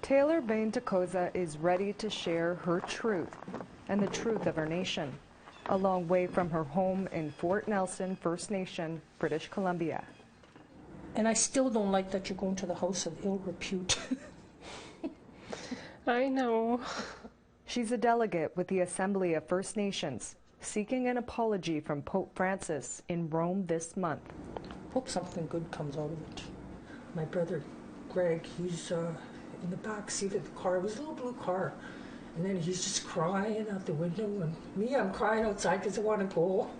Taylor Behn-Tsakoza is ready to share her truth and the truth of her nation, a long way from her home in Fort Nelson First Nation, British Columbia. And I still don't like that you're going to the house of ill repute. I know. She's a delegate with the Assembly of First Nations, seeking an apology from Pope Francis in Rome this month. Hope something good comes out of it. My brother Greg, he's in the back seat of the car. It was a little blue car. And then he's just crying out the window, and me, I'm crying outside because I want to go.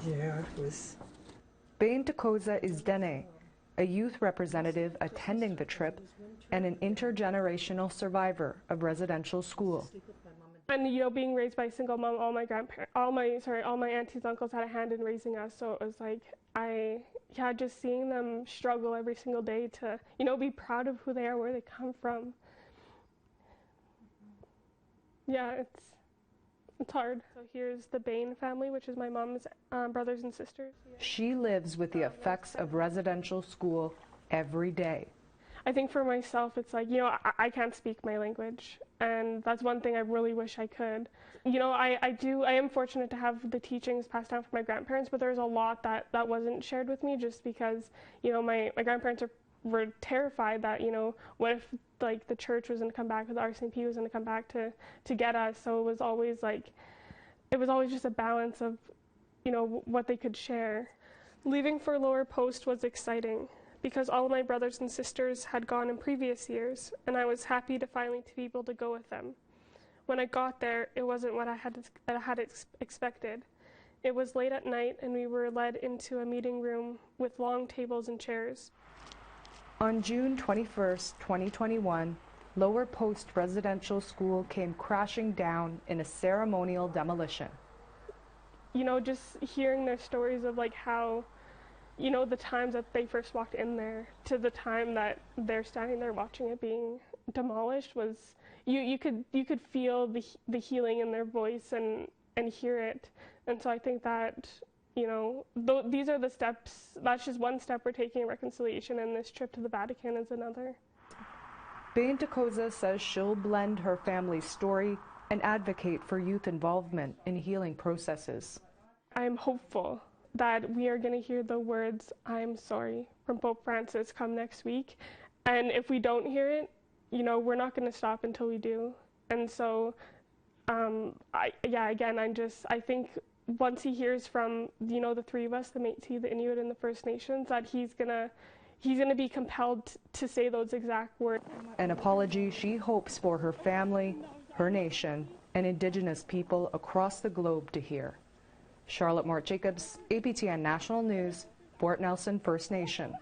Yeah, it was. Behn-Tsakoza is dene, a youth representative attending the trip and an intergenerational survivor of residential school. And you know, being raised by a single mom, all my aunties, uncles had a hand in raising us. So it was like just seeing them struggle every single day to, you know, be proud of who they are, where they come from. Yeah, it's hard. So here's the Behn family, which is my mom's brothers and sisters. She lives with the effects of residential school every day. I think for myself, it's like, you know, I can't speak my language, and that's one thing I really wish I could. You know, I am fortunate to have the teachings passed down from my grandparents, but there's a lot that wasn't shared with me just because, you know, my grandparents were terrified that, you know, what if like the church was going to come back, or the RCMP was going to come back to get us. So it was always just a balance of, you know, what they could share. Leaving for lower post was exciting because all of my brothers and sisters had gone in previous years, and I was happy to finally be able to go with them. When I got there, it wasn't what I had expected. It was late at night, and we were led into a meeting room with long tables and chairs. On June 21st, 2021, Lower Post Residential School came crashing down in a ceremonial demolition. You know, just hearing their stories of like how, you know, the times that they first walked in there to the time that they're standing there watching it being demolished was, you could feel the healing in their voice and hear it. And so I think that, you know, these are the steps. That's just one step we're taking in reconciliation, and this trip to the Vatican is another. Behn-Tsakoza says she'll blend her family's story and advocate for youth involvement in healing processes. I'm hopeful that we are going to hear the words, "I'm sorry," from Pope Francis come next week. And if we don't hear it, you know, we're not going to stop until we do. And so, I think once he hears from, you know, the three of us, the Métis, the Inuit, and the First Nations, that he's gonna be compelled to say those exact words. An apology she hopes for her family, her nation, and Indigenous people across the globe to hear. Charlotte Mort Jacobs, APTN National News, Fort Nelson First Nation.